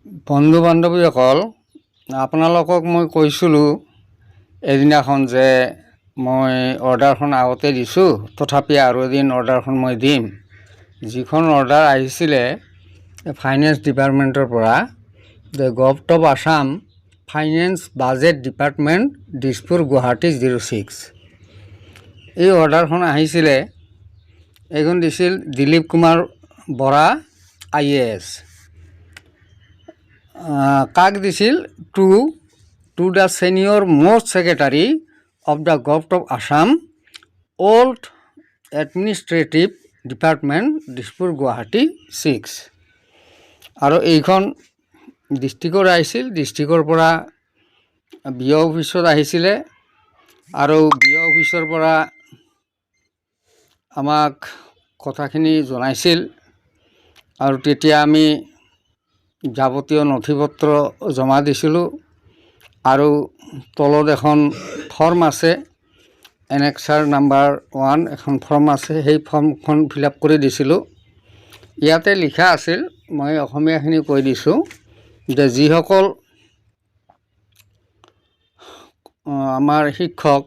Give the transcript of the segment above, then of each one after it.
বন্ধু বান্ধৱীসকল, আপোনালোকক মই কৈছিলোঁ এদিনাখন যে মই অৰ্ডাৰখন আগতে দিছোঁ, তথাপি আৰু এদিন অৰ্ডাৰখন মই দিম। যিখন অৰ্ডাৰ আহিছিলে ফাইনেন্স ডিপাৰ্টমেণ্টৰ পৰা, the government of Assam finance budget department, Dispur, Guwahati 06। এই অৰ্ডাৰখন আহিছিলে, এইখন দিছিল দিলীপ কুমাৰ বৰা IAS। কাক দিছিল? To the senior most secretary of the government of Assam, old administrative department, Dispur, Guwahati 6। আৰু এইখন ডিষ্ট্ৰিক্টৰ আহিছিল, ডিষ্ট্ৰিক্টৰ পৰা BO অফিচত আহিছিলে, আৰু BO অফিচৰ পৰা আমাক কথাখিনি জনাইছিল, আৰু তেতিয়া আমি যাৱতীয় নথি পত্ৰ জমা দিছিলোঁ। আৰু তলত এখন ফৰ্ম আছে, এনেক্সাৰ নাম্বাৰ 1 এখন ফৰ্ম আছে, সেই ফৰ্মখন ফিল আপ কৰি দিছিলোঁ। ইয়াতে লিখা আছিল, মই অসমীয়াখিনি কৈ দিছোঁ, যে যিসকল আমাৰ শিক্ষক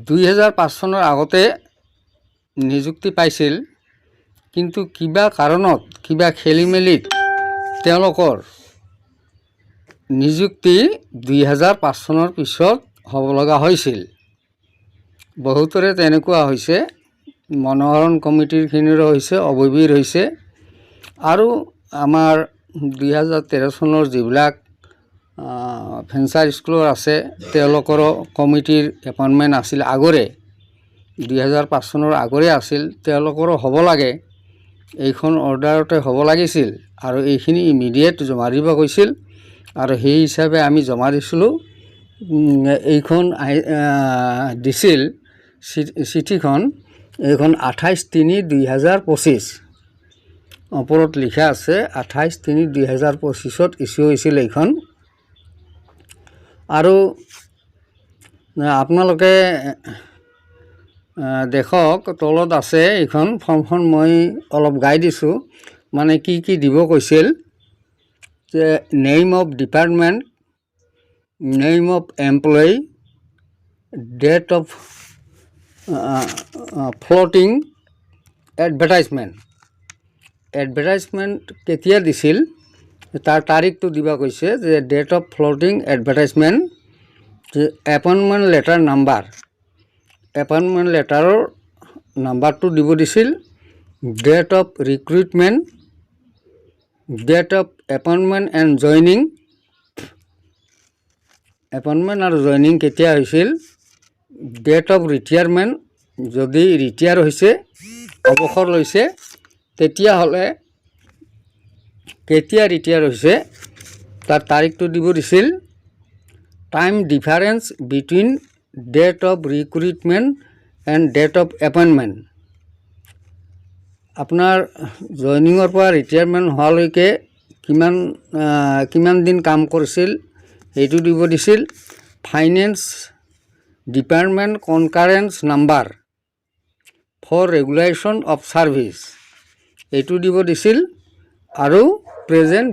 2005 চনৰ আগতে নিযুক্তি পাইছিল, কিন্তু কিবা কাৰণত, কিবা খেলি মেলিত তেওঁলোকৰ নিযুক্তি 2005 চনৰ পিছত হ'ব লগা হৈছিল। বহুতৰে তেনেকুৱা হৈছে, মনোহৰণ কমিটিৰখিনিৰো হৈছে, অবৈবীৰ হৈছে, আৰু আমাৰ 2013 চনৰ যিবিলাক ভেঞ্চাৰ স্কুলৰ আছে তেওঁলোকৰো কমিটিৰ এপইণ্টমেণ্ট আছিল আগৰে, 2005 চনৰ আগৰে আছিল, তেওঁলোকৰো হ'ব লাগে। এইখন অৰ্ডাৰতে হ'ব লাগিছিল, আৰু এইখিনি ইমিডিয়েট জমা দিব কৈছিল, আৰু সেই হিচাপে আমি জমা দিছিলোঁ। এইখন দিছিল চিঠিখন, এইখন 28/3/2025 ওপৰত লিখা আছে, 28/3/2025 ইছ্যু হৈছিল এইখন। আৰু আপোনালোকে দেখক, তলত আছে এইখন ফৰ্মখন, মই অলপ গাই দিছোঁ, মানে কি কি দিব কৈছিল, যে name of department, name of employee, date of floating advertisement, কেতিয়া দিছিল তাৰ তাৰিখটো দিব কৈছে, যে date of floating advertisement, appointment letter number, appointment লেটাৰৰ নাম্বাৰটো দিব দিছিল, date of recruitment, date of appointment and joining, appointment আৰু জইনিং কেতিয়া হৈছিল, ডেট অফ ৰিটায়াৰমেণ্ট, যদি ৰিটায়াৰ হৈছে, অৱসৰ লৈছে, তেতিয়াহ'লে কেতিয়া ৰিটায়াৰ হৈছে তাৰ তাৰিখটো দিব দিছিল, time difference between date of recruitment and date of appointment, আপোনাৰ জইনিঙৰ পৰা ৰিটায়াৰমেণ্ট হোৱালৈকে কিমান দিন কাম কৰিছিল সেইটো দিব দিছিল, finance department concurrence number for regulation of service, এইটো দিব দিছিল, আৰু প্ৰেজেণ্ট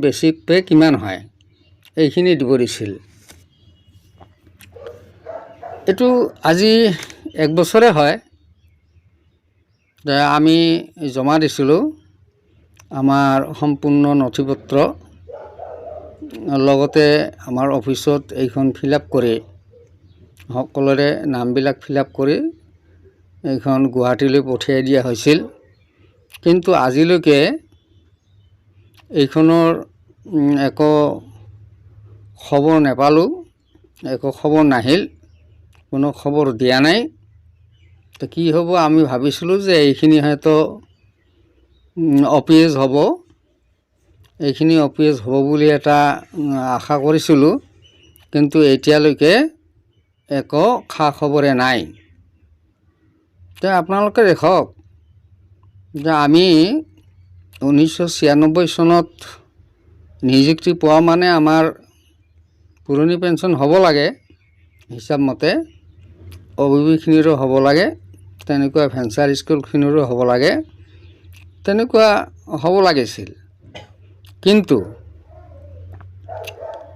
বেচিক পে কিমান হয় এইখিনি দিব দিছিল। এইটো আজি 1 বছৰে হয় আমি জমা দিছিলোঁ, আমাৰ সম্পূৰ্ণ নথি পত্ৰ লগতে আমাৰ অফিচত এইখন ফিল আপ কৰি, সকলোৰে নামবিলাক ফিল আপ কৰি এইখন গুৱাহাটীলৈ পঠিয়াই দিয়া হৈছিল। কিন্তু আজিলৈকে এইখনৰ একো খবৰ নাপালোঁ, একো খবৰ নাহিল, কোনো খবৰ দিয়া নাই। তো কি হ'ব, আমি ভাবিছিলোঁ যে এইখিনি হয়তো OPS হ'ব, এইখিনি OPS হ'ব বুলি এটা আশা কৰিছিলোঁ, কিন্তু এতিয়ালৈকে একো খা খবৰে নাই। তো আপোনালোকে দেখক, যে আমি 1996 চনত নিযুক্তি পোৱা মানে আমাৰ পুৰণি পেঞ্চন হ'ব লাগে, হিচাপ মতে অভিভাৱকখিনিৰো হ'ব লাগে, তেনেকুৱা ভেঞ্চাৰ স্কুলখিনিৰো হ'ব লাগে, তেনেকুৱা হ'ব লাগিছিল, কিন্তু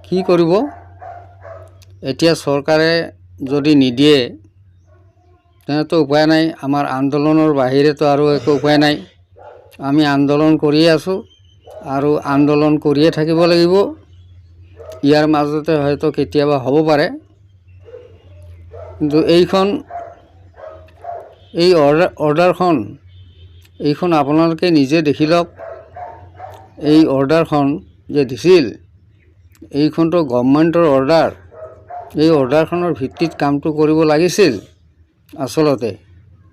কি কৰিব, এতিয়া চৰকাৰে যদি নিদিয়ে তেনেতো উপায় নাই। আমাৰ আন্দোলনৰ বাহিৰেতো আৰু একো উপায় নাই। আমি আন্দোলন কৰিয়ে আছোঁ আৰু আন্দোলন কৰিয়ে থাকিব লাগিব। ইয়াৰ মাজতে হয়তো কেতিয়াবা হ'ব পাৰে, কিন্তু এই অৰ্ডাৰখন এইখন আপোনালোকে নিজে দেখি লওক। এই অৰ্ডাৰখন যে দিছিল, এইখনটো গভৰ্ণমেণ্টৰ অৰ্ডাৰ। এই অৰ্ডাৰখনৰ ভিত্তিত কামটো কৰিব লাগিছিল আচলতে,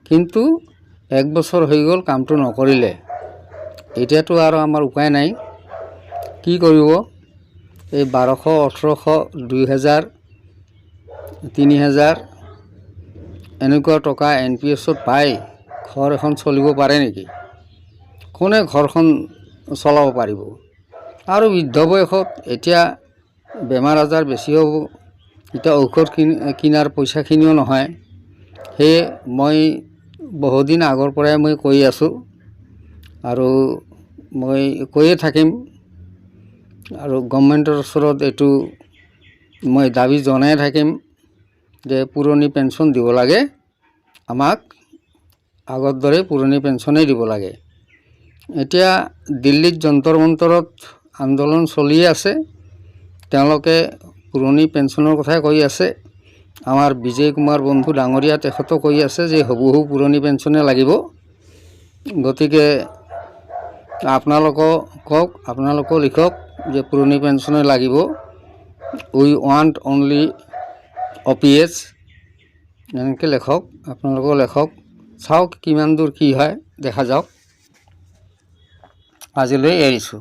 কিন্তু 1 বছৰ হৈ গ'ল কামটো নকৰিলে। এতিয়াতো আৰু আমাৰ উপায় নাই। কি কৰিব, এই 1200, 1800, 2000, 3000 এনেকুৱা টকা NPS-ত পাই ঘৰ এখন চলিব পাৰে নেকি? কোনে ঘৰখন চলাব পাৰিব? আৰু বৃদ্ধ বয়সত এতিয়া বেমাৰ আজাৰ বেছি হ'ব, এতিয়া ঔষধ কিনাৰ পইচাখিনিও নহয়। সেয়ে মই বহুদিন আগৰ পৰাই মই কৈ আছোঁ আৰু মই কৈয়ে থাকিম, আৰু গভৰ্ণমেণ্টৰ ওচৰত এইটো মই দাবী জনাই থাকিম যে পুৰণি পেঞ্চন দিব লাগে, আমাক আগৰ দৰে পুৰণি পেঞ্চনেই দিব লাগে। এতিয়া দিল্লীত যন্তৰ মন্তৰত আন্দোলন চলি আছে, তেওঁলোকে পুৰণি পেঞ্চনৰ কথাই কৈ আছে। আমাৰ বিজয় কুমাৰ বন্ধু ডাঙৰীয়া তেখেতো কৈ আছে যে হুবহু পুৰণি পেঞ্চনে লাগিব। গতিকে আপোনালোকো কওক, আপোনালোকেও লিখক যে পুৰণি পেঞ্চনে লাগিব, উই ৱান্ট অনলি OPS, এনেকৈ লেখক। আপোনালোকেও লেখক, চাওক কিমান দূৰ কি হয় দেখা যাওক। আজিলৈ এৰিছোঁ।